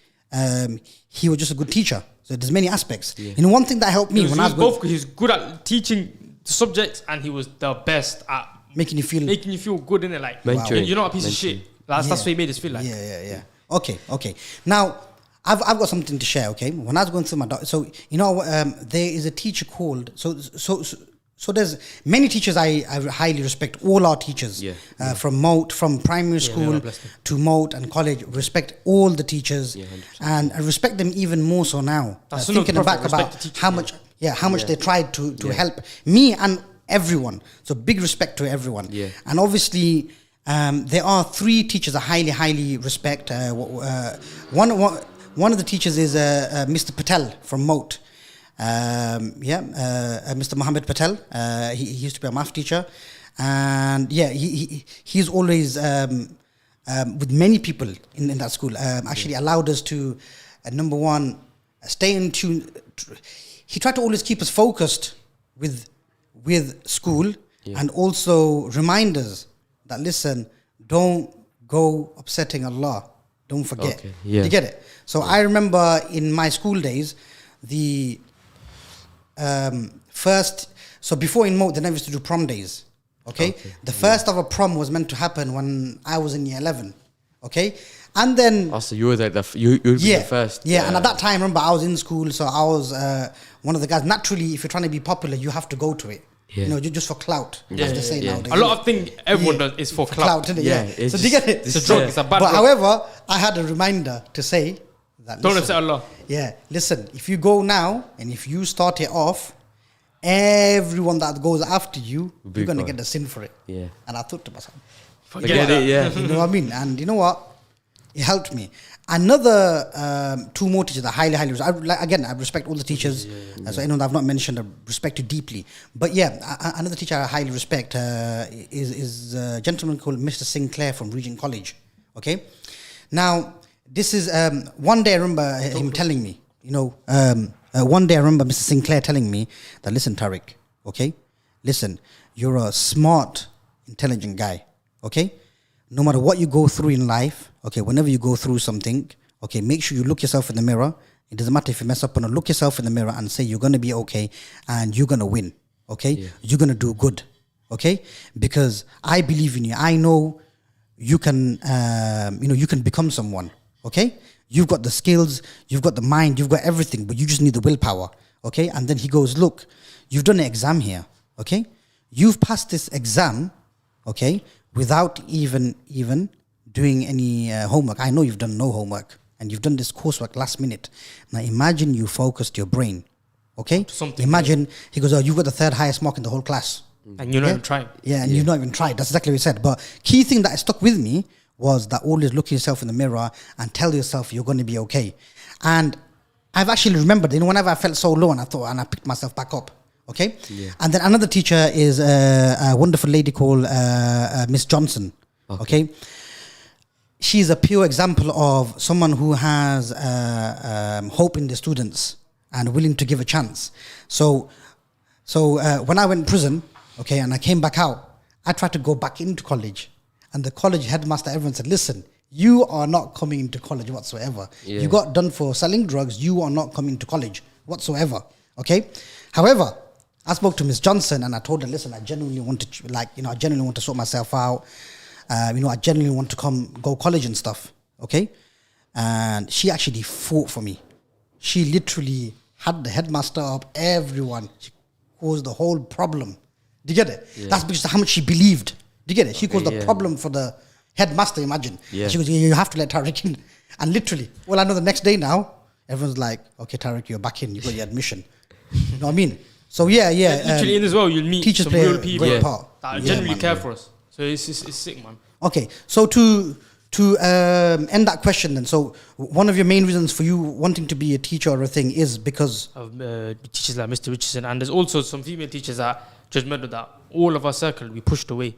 just a good teacher. So there's many aspects. Yeah. One thing that helped me when I was he was good at teaching subjects, and he was the best at making you feel good in it. Like Mentoring. you're not a piece of shit. That's what he made us feel like. Yeah. Okay. Now, I've got something to share. Okay, when I was going through my there is a teacher called so there's many teachers I highly respect. All our teachers, from primary school to Moat and college, respect all the teachers, and I respect them even more so now. Thinking back about how much they tried to help me and everyone. So big respect to everyone. Yeah. And obviously, there are 3 teachers I highly respect. One of the teachers is Mr. Patel from Moat. Mr. Mohammed Patel. He used to be a math teacher, and he's always with many people in that school. Actually allowed us to number one, stay in tune. He tried to always keep us focused with school, and also remind us that listen, don't go upsetting Allah. Don't forget. Okay, yeah. You get it? So I remember in my school days, the first, so before in Moat, they never used to do prom days. Okay? The first of a prom was meant to happen when I was in year 11. Okay? And then... Also, you were like you would be the first. Yeah, and at that time, remember, I was in school, so I was one of the guys. Naturally, if you're trying to be popular, you have to go to it. Yeah. Just for clout, as they say nowadays. A lot of things everyone does is for clout. Isn't it? Yeah, Yeah. So do you get it? It's a drug. It's a bad But drug. however, I had a reminder to say that Don't listen, upset Allah. Yeah, listen, if you go now and if you start it off, everyone that goes after you, you're going to get the sin for it. Yeah. And I thought to myself, Forget it, yeah. you know what I mean? And you know what? It helped me. Another 2 more teachers that highly I respect all the teachers. So anyone that I've not mentioned, I respect you deeply. But another teacher I highly respect is a gentleman called Mr. Sinclair from Regent College. Okay? Now, this is, one day I remember him telling me, one day I remember Mr. Sinclair telling me that, listen, Tarek, okay? Listen, you're a smart, intelligent guy, okay? No matter what you go through in life, okay, whenever you go through something, okay, make sure you look yourself in the mirror. It doesn't matter if you mess up or not. Look yourself in the mirror and say you're going to be okay and you're going to win, okay? Yeah. You're going to do good, okay? Because I believe in you. I know you can, you can become someone, okay? You've got the skills, you've got the mind, you've got everything, but you just need the willpower, okay? And then he goes, look, you've done an exam here, okay? You've passed this exam, okay, without even doing any homework. I know you've done no homework and you've done this coursework last minute. Now imagine you focused your brain, Okay? Something, Imagine, he goes, oh, you've got the third highest mark in the whole class. And you're not even trying. Yeah, and you've not even tried. That's exactly what he said. But key thing that stuck with me was that always look yourself in the mirror and tell yourself you're going to be okay. And I've actually remembered, whenever I felt so low and I picked myself back up. Okay? Yeah. And then another teacher is a wonderful lady called Miss Johnson. Okay? She's a pure example of someone who has hope in the students and willing to give a chance. So when I went in prison, okay, and I came back out, I tried to go back into college. And the college headmaster, everyone said, listen, you are not coming into college whatsoever. Yeah. You got done for selling drugs. You are not coming to college whatsoever. Okay? However, I spoke to Miss Johnson and I told her, listen, I genuinely want to, I genuinely want to sort myself out. I genuinely want to go college and stuff. Okay? And she actually fought for me. She literally had the headmaster up, everyone. She caused the whole problem. Do you get it? Yeah. That's because of how much she believed. Do you get it? She caused the problem for the headmaster, imagine. Yeah. She goes, you have to let Tarek in. And literally, well, I know the next day now, everyone's like, okay, Tarek, you're back in. You got your admission. You know what I mean? So, yeah. Literally in as well, you'll meet teachers some play real people that genuinely care for us. So it's sick, man. Okay, so to end that question then, so one of your main reasons for you wanting to be a teacher or a thing is because of teachers like Mr. Richardson, and there's also some female teachers that judgmental that all of our circle we pushed away.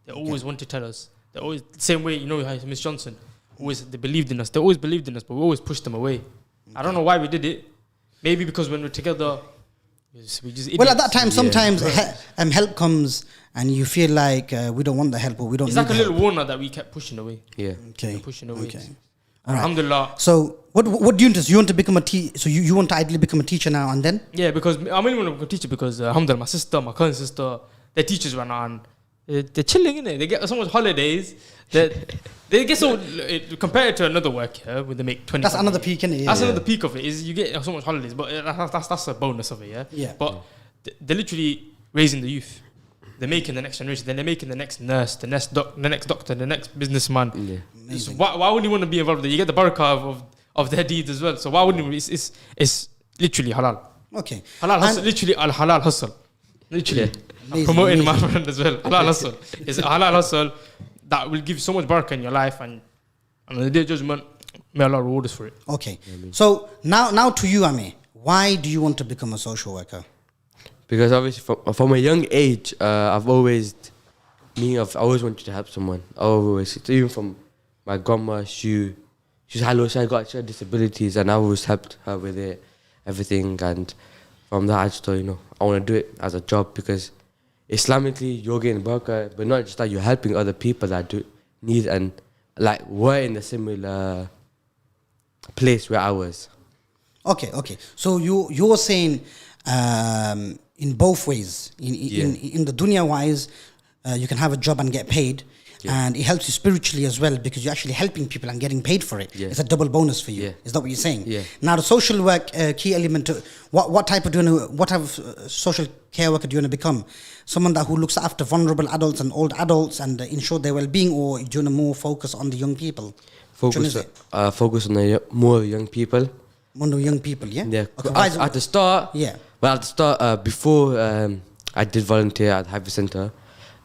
They always want to tell us. They always the same way, Miss Johnson. Always they believed in us. They always believed in us, but we always pushed them away. I don't know why we did it. Maybe because when we're together, we just idiots. Well, at that time, sometimes help comes and you feel like we don't want the help or we don't. It's need like a little warner that we kept pushing away. Yeah. Okay. Pushing away. Okay. Right. Alhamdulillah. So what do you want to? You want to become a teacher? So you want to ideally become a teacher now and then? Yeah, because I only want to become a teacher because alhamdulillah, my sister, my cousin sister, they're teachers right now and they're chilling, innit? They get so much holidays that they get so compared to another work here where they make 20. That's another peak, innit? That's another peak of it. Is you get so much holidays, but that's a bonus of it, yeah. Yeah. But they're literally raising the youth. They're making the next generation. Then they're making the next nurse, the next doctor, the next businessman. Yeah. So why wouldn't you want to be involved? You get the barakah of their deeds as well. So why wouldn't you? It's literally halal. Okay. Halal hustle, literally al halal hustle. Literally. Amazing, promoting my friend as well. Halal hustle. It's a halal hustle that will give you so much barakah in your life and on the day of judgment, may Allah reward us for it. Okay. So now to you, Ame, why do you want to become a social worker? Because obviously from a young age, I've always wanted to help someone. Even from my grandma, she got disabilities and I always helped her with it, everything. And from that, I just thought, I want to do it as a job because Islamically, you're getting barakah, but not just that, you're helping other people that do need and like we're in a similar place where I was. Okay. So you're saying in both ways. In the dunya wise, you can have a job and get paid. Yeah. And it helps you spiritually as well because you're actually helping people and getting paid for it. Yeah. It's a double bonus for you. Yeah. Is that what you're saying? Yeah. Now the social work key element. What type of social care worker do you want to become? Someone who looks after vulnerable adults and old adults and ensure their well-being, or do you want to more focus on the young people? Focus on the more young people. More young people, yeah. Yeah. Okay. At the start. Yeah. Well, at the start, before I did volunteer at Haj Center.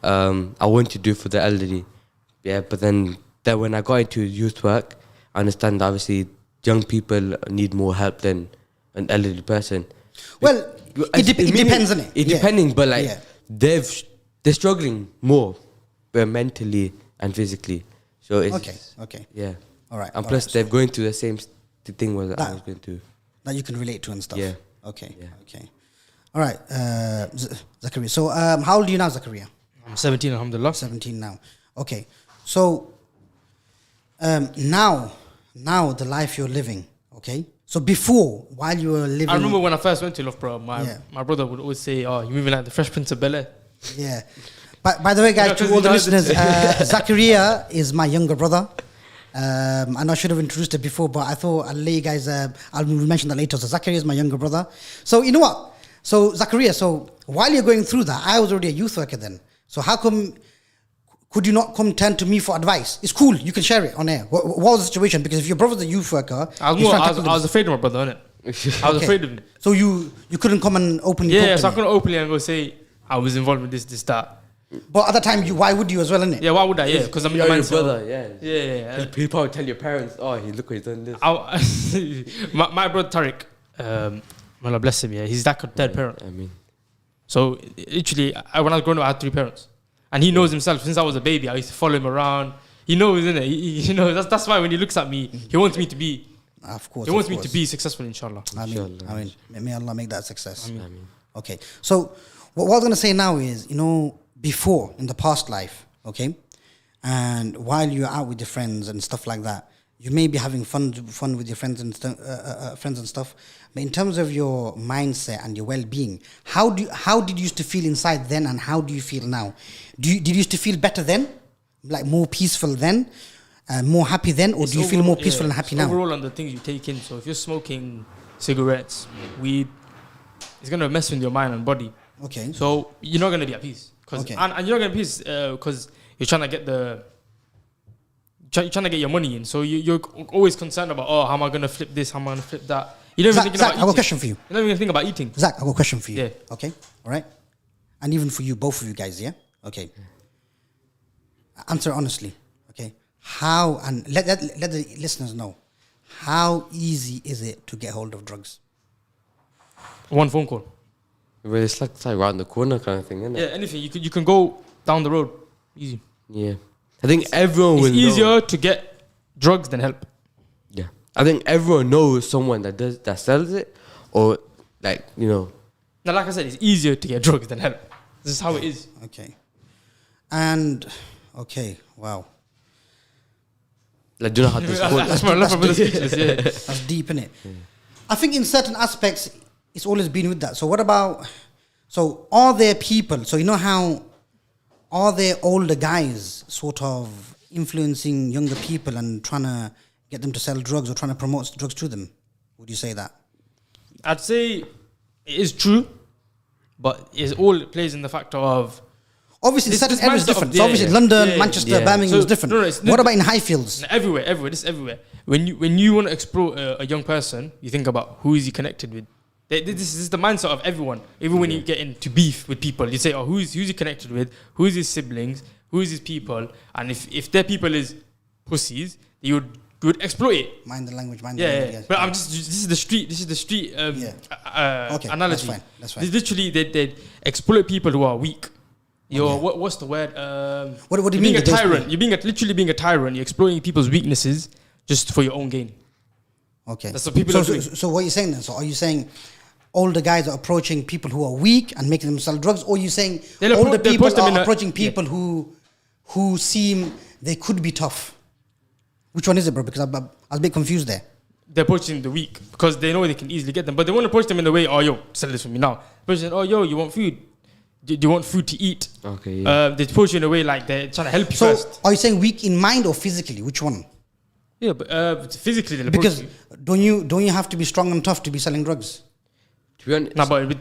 I wanted to do for the elderly, but then when I got into youth work, I understand that obviously young people need more help than an elderly person. Well, it depends on it. It's depending, but they're struggling more, mentally and physically. So it's okay. Yeah. All right. And plus, they're going through the same thing what I was going through. That you can relate to and stuff. Yeah. Okay. Yeah. Okay. All right, Zakaria. So, how old are you now, Zakaria? I'm 17, alhamdulillah. 17 now. Okay. So, now the life you're living, okay? So before, while you were living... I remember when I first went to Loughborough, my brother would always say, oh, you're moving like the Fresh Prince of Bel-Air. Yeah. By the way, guys, to all the listeners, Zakaria is my younger brother. And I should have introduced it before, but I thought I'll let you guys... I'll mention that later. So Zakaria is my younger brother. So, you know what? So, Zakaria, while you're going through that, I was already a youth worker then. So how come, could you not come turn to me for advice? It's cool, you can share it on air. What was the situation? Because if your brother's a youth worker... I was afraid of my brother, innit? I was afraid of him. So you couldn't come and openly talk Yeah, to so I me? couldn't openly and go say I was involved with this, that. But at the time, why would you as well, innit? Yeah, why would I? Yeah, because I'm You're your your man. brother, yeah. Yeah. He'll probably tell your parents, oh, look what he's done this. My brother Tarek, Allah bless him, yeah, he's like a third parent. I mean, So literally, when I was growing up, I had 3 parents, and he knows himself. Since I was a baby, I used to follow him around. He knows, isn't it? He knows. That's why when he looks at me, he wants me to be. Of course. He wants me to be successful, inshallah. I mean, Inshallah. may Allah make that success. I mean, Okay. So what I was going to say now is, before, in the past life, okay, and while you're out with your friends and stuff like that, you may be having fun with your friends and stuff. But in terms of your mindset and your well-being, how did you used to feel inside then, and how do you feel now? Did you used to feel better then, like more peaceful then, more happy then, or do you feel more peaceful and happy now? Overall, on the things you take in. So if you're smoking cigarettes, weed, it's gonna mess with your mind and body. Okay. So you're not gonna be at peace. And you're not gonna be at peace because you're trying to get you're trying to get your money in. So you're always concerned about, how am I gonna flip this? How am I gonna flip that? You don't even think about Zach, I got a question for you. You're not even think about eating. Zach, I got a question for you. Yeah. Okay. All right. And even for you, both of you guys. Yeah. Okay. Answer honestly. Okay. How, and let the listeners know, how easy is it to get hold of drugs? One phone call. well, it's like around the corner kind of thing, isn't it? Yeah, anything. You can go down the road. Easy. Yeah. I think everyone will It's know. easier to get drugs than help. Yeah. I think everyone knows someone that sells it, or Now, like I said, it's easier to get drugs than help. This is how it is. Okay. And, okay, wow. do you know how to That's my love for brother speechless. Yeah. That's deep, innit? I think in certain aspects, it's always been with that. So what about, so are there people, so you know how, are there older guys sort of influencing younger people and trying to get them to sell drugs or trying to promote drugs to them? Would you say that? I'd say it is true, but it plays in the factor of Obviously, This- certain this areas mindset different. of- So obviously, yeah, London, yeah, Manchester, yeah. Birmingham So, is different. no, it's What about in Highfields? everywhere. This is everywhere. When you want to explore a young person, you think about who is he connected with. This is the mindset of everyone. Even when you get into beef with people, you say, "Oh, who's he connected with? Who is his siblings? Who is his people?" And if their people is pussies, you would exploit it. Mind the language, mind the Yeah, language. yeah. yes. But I'm just this is the street Okay, analogy. that's fine, that's fine. They literally they exploit people who are weak. What's the word? What do you you're mean? being a basically? tyrant. You're literally being a tyrant. You're exploiting people's weaknesses just for your own gain. Okay. That's what people so, are doing. So what are you saying then? So are you saying older guys are approaching people who are weak and making them sell drugs, or are you saying They'll older they'll people approach them in are a- approaching people who seem they could be tough? Which one is it, bro? Because I was a bit confused there. They're approaching the weak because they know they can easily get them, but they won't approach them in the way, "Oh, yo, sell this for me now." Person, "Oh, yo, you want food? Do you want food to eat?" Okay, yeah. They approach you in a way like they're trying to help you So first. are you saying weak in mind or physically? Which one? Yeah, but physically they'll approach Because you. don't you have to be strong and tough to be selling drugs? To be honest, No, but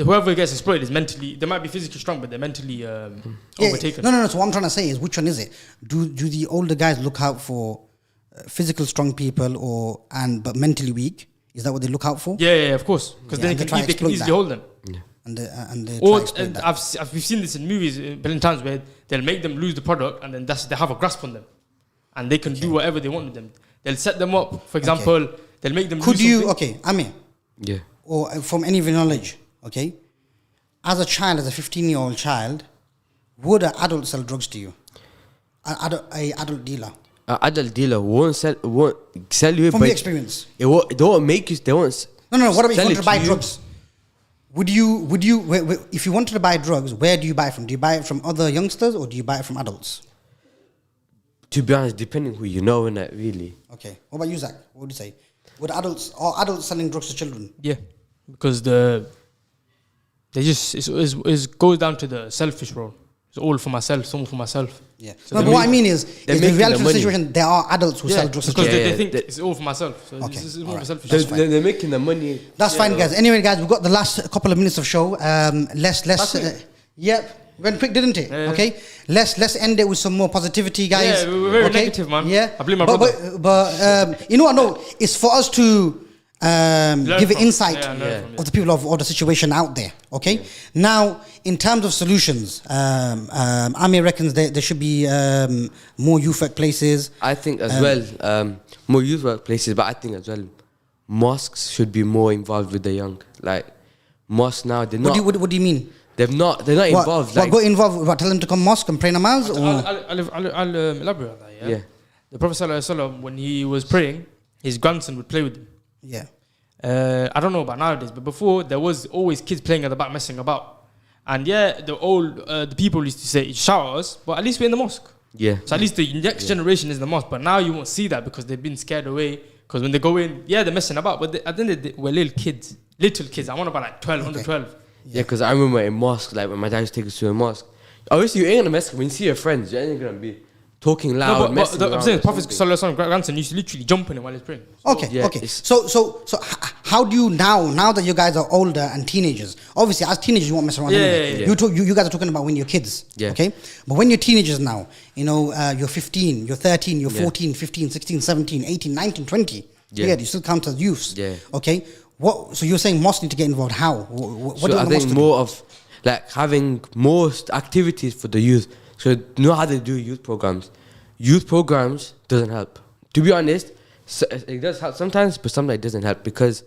whoever gets exploited is mentally. They might be physically strong, but they're mentally overtaken. No. So what I'm trying to say is, which one is it? Do the older guys look out for physical strong people but mentally weak? Is that what they look out for? Yeah, of course, because Yeah, then and they they try can to easily exploit hold them. And they try Or to exploit that. we've seen this in movies a billion times where they'll make them lose the product, and then they have a grasp on them, and they can do whatever they want with them. They'll set them up. For example, they'll make them. Could lose you? something. Okay, Amir, yeah. or from any of your knowledge, okay, as a child, as a 15-year-old child, would an adult sell drugs to you? A adult dealer. An adult dealer won't sell you. From but your experience. they won't make you. They won't. No. What about if you sell wanted it to buy you. drugs? Would you? If you wanted to buy drugs, where do you buy it from? Do you buy it from other youngsters or do you buy it from adults? To be honest, depending who you know, innit, really. Okay. What about you, Zach? What would you say? Would adults selling drugs to children? Yeah, because it goes down to the selfish role. It's all for myself, some for myself. Yeah. So No, they but what make- I mean is they're the making reality the of the money. situation, there are adults who sell drugs to because children. they Yeah, think they- it's all for myself. So Okay, this is more alright. selfish. That's fine. They're making the money. That's fine, guys. Anyway, guys, we've got the last couple of minutes of show. Let's went quick, didn't it? Yeah. Okay. Let's end it with some more positivity, guys. Yeah, we were very okay? negative, man. Yeah. I blame my but, brother. But you know what? No, it's for us to give an insight from of the people of the situation out there. Okay. Now, in terms of solutions, Amir reckons there should be more youth workplaces. I think as well, more youth workplaces, but I think as well, mosques should be more involved with the young. Like mosques now, they're not. What do you mean? They're not involved. What got involved? What, tell them to come mosque and pray namaz? I'll elaborate on that. Yeah. The Prophet ﷺ, when he was praying, his grandson would play with him. Yeah. I don't know about nowadays, but before there was always kids playing at the back, messing about. And the people used to say, shout at us, but at least we're in the mosque. Yeah. So at least the next generation is in the mosque. But now you won't see that because they've been scared away. Because when they go in, they're messing about. But at the end of the day, we're little kids. I'm on about like 12, under 12. Yeah, because I remember in mosque, like when my dad used to take us to a mosque. Obviously, you ain't gonna mess when you see your friends. You ain't gonna be talking loud. But I'm saying, Prophet Sallallahu grandson used to literally jump in while he's praying. Okay. So how do you now that you guys are older and teenagers? Obviously, as teenagers, you won't mess around anyway. You guys are talking about when you're kids. Yeah. Okay. But when you're teenagers now, you're 15, you're 13, you're 14, 15, 16, 17, 18, 19, 20. Yeah. You still count as youths. Yeah. Okay. So you're saying mosques need to get involved? How? What I think more of like having more activities for the youth. So you know how they do youth programs. Youth programs doesn't help. To be honest, it does help sometimes, but sometimes it doesn't help because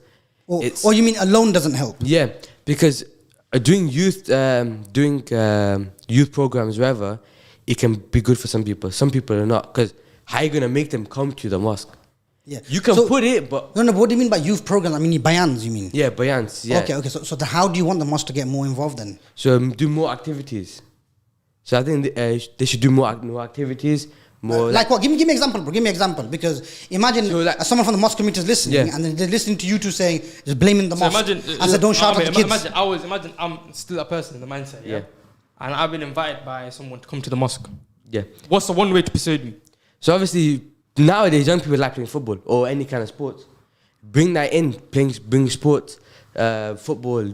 or you mean alone doesn't help? Yeah, because doing youth programs, wherever, it can be good for some people. Some people are not. Because how are you gonna make them come to the mosque? Yeah. You can put it, but no. But what do you mean by youth program? I mean bayans. You mean? Yeah, bayans. Yeah. Okay. So how do you want the mosque to get more involved then? So do more activities. So I think they should do more activities. More like what? Give me an example, bro. Give me an example. Because imagine someone from the mosque community is listening, and they're listening to you two saying, just blaming the mosque. Imagine, I said, don't shout at the kids. Imagine I'm still a person in the mindset, and I've been invited by someone to come to the mosque. Yeah. What's the one way to persuade me? So obviously, nowadays, young people like playing football or any kind of sports. Bring that in, bring sports, football,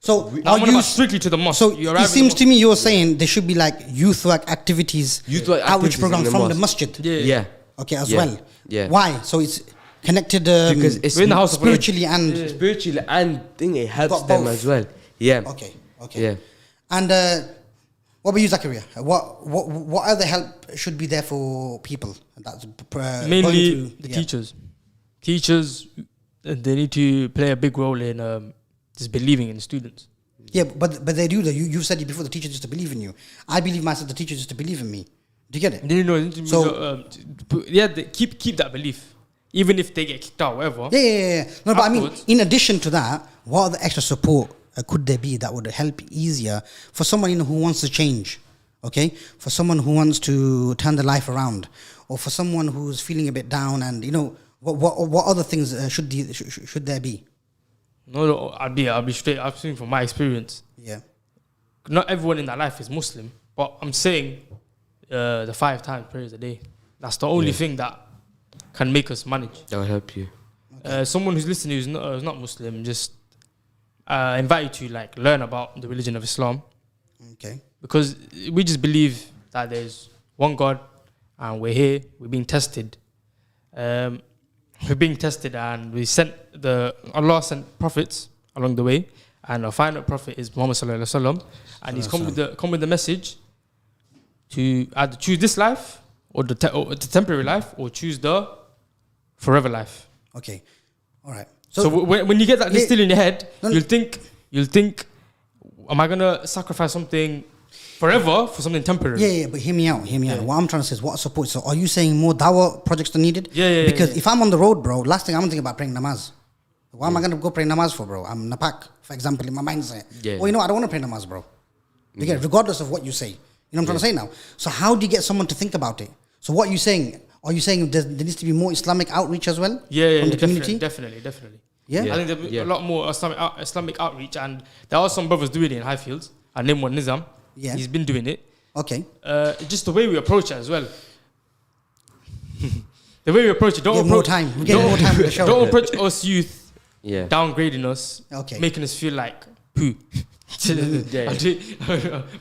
So I'm about strictly to the mosque. So it seems to me you're saying there should be like youth work activities, outreach programs from the masjid. Yeah. Okay, as well. Yeah. Why? So it's connected because it's in the house spiritually and I think it helps them as well. Yeah. Okay. Yeah. And what about you, Zakaria? What other help should be there for people? That's mainly the teachers. Teachers, they need to play a big role in just believing in the students. Yeah, but they do that. You said it before, the teachers used to believe in you. I believe myself, the teachers used to believe in me. Do you get it? They keep that belief. Even if they get kicked out, whatever. Yeah. No, but I mean, in addition to that, what other extra support could there be that would help easier for someone who wants to change? Okay? For someone who wants to turn their life around. Or for someone who's feeling a bit down and, what other things should there be? No, I'll be straight. I've seen from my experience. Yeah. Not everyone in that life is Muslim, but I'm saying the 5 times prayers a day. That's the only thing that can make us manage. That will help you. Okay. Someone who's listening who's not Muslim, just invite you to learn about the religion of Islam. Okay. Because we just believe that there's one God, and we're here. We're being tested. We're being tested, and Allah sent prophets along the way, and our final prophet is Muhammad sallallahu alaihi wasallam, and he's come with the message to either choose this life or the temporary life, or choose the forever life. Okay, all right. So when you get that still in your head, you'll think, am I gonna sacrifice something forever for something temporary? Yeah, but hear me out. What I'm trying to say is what support. So are you saying more dawah projects are needed? Yeah. Because if I'm on the road, bro, last thing I'm thinking about praying namaz. What am I going to go pray namaz for, bro? I'm napak, for example, in my mindset. Yeah. Well, I don't want to pray namaz, bro. Regardless of what you say. You know what I'm trying to say now? So how do you get someone to think about it? So what are you saying? Are you saying there needs to be more Islamic outreach as well? Yeah, from the community? Definitely. Yeah? I think there's a lot more Islamic outreach, and there are some brothers doing it in Highfields. I name one, Nizam. Yeah. He's been doing it. Okay. Just the way we approach it as well. The way we approach it. Get more time. We get more time for the show. Don't approach us youth downgrading us, making us feel like poo.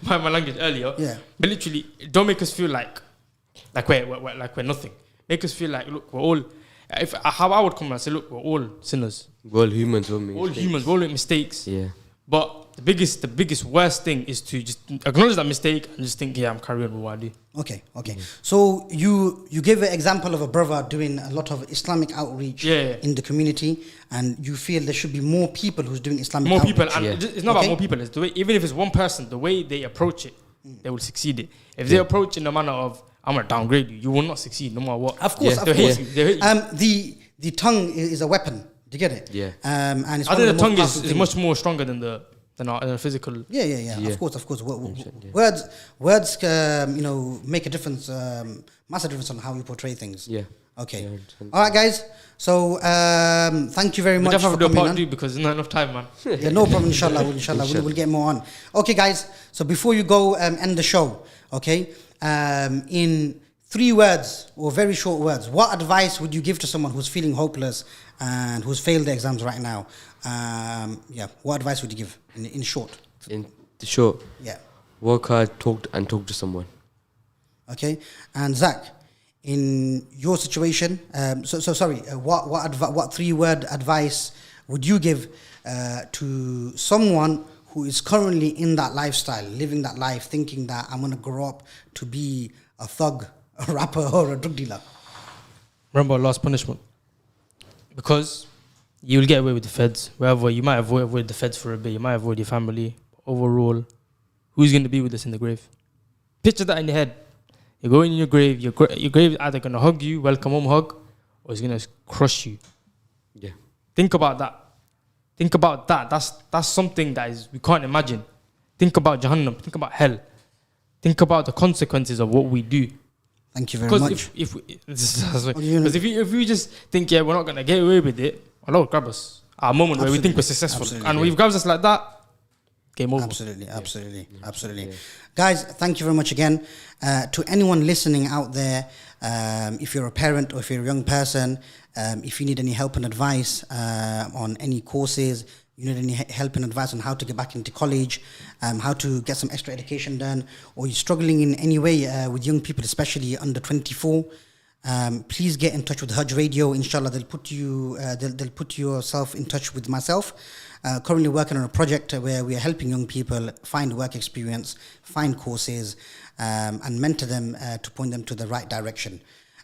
My language earlier. Yeah. But literally, don't make us feel like we're nothing. Make us feel like, look, we're all How I would come and say, look, we're all sinners. We're all humans, we're All humans, we all make mistakes. Yeah. But the biggest worst thing is to just acknowledge that mistake and just think, yeah, I'm carrying with what I do. Okay. So you gave an example of a brother doing a lot of Islamic outreach in the community, and you feel there should be more people who's doing Islamic outreach. More people, and it's not about more people. It's the way, even if it's one person, the way they approach it, they will succeed it. If they approach in the manner of, I'm gonna downgrade you, you will not succeed no matter what. Of course, They'll hate you. The tongue is a weapon. Do you get it? Yeah. And it's I think the tongue is much more stronger than our physical. Yeah. Of course. Words, make a difference, massive difference on how you portray things. Yeah. Okay. Yeah, all right, guys. So thank you very much for coming on. We have to do a part 2 because there's not enough time, man. Yeah, no problem. Inshallah, we'll get more on. Okay, guys. So before you go end the show, okay, in 3 words or very short words, what advice would you give to someone who's feeling hopeless and who's failed the exams right now? What advice would you give in short? In short, work hard, talk to someone. Okay, and Zach, in your situation, what 3-word advice would you give to someone who is currently in that lifestyle, living that life, thinking that I'm going to grow up to be a thug, a rapper, or a drug dealer? Remember last punishment. Because you'll get away with the feds. Wherever you might avoid the feds for a bit, you might avoid your family. Overall, who's going to be with us in the grave? Picture that in your head. You go in your grave. Your grave is either going to hug you, welcome home hug, or it's going to crush you. Yeah. Think about that. That's something that is we can't imagine. Think about Jahannam. Think about hell. Think about the consequences of what we do. Thank you very much. Because if we just think, we're not going to get away with it, Allah will grab us. Our moment where we think we're successful. And when He grabs us like that, game over. Absolutely. Yeah. Guys, thank you very much again. To anyone listening out there, if you're a parent or if you're a young person, if you need any help and advice on any courses, you need any help and advice on how to get back into college, how to get some extra education done, or you're struggling in any way with young people, especially under 24, please get in touch with Haj Radio. Inshallah, they'll put yourself in touch with myself. Currently working on a project where we are helping young people find work experience, find courses, and mentor them to point them to the right direction.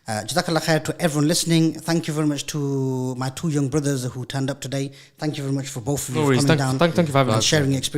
Jazakallah khair to everyone listening. Thank you very much to my 2 young brothers who turned up today. Thank you very much for both of you coming down thank you for having and us. sharing your experience.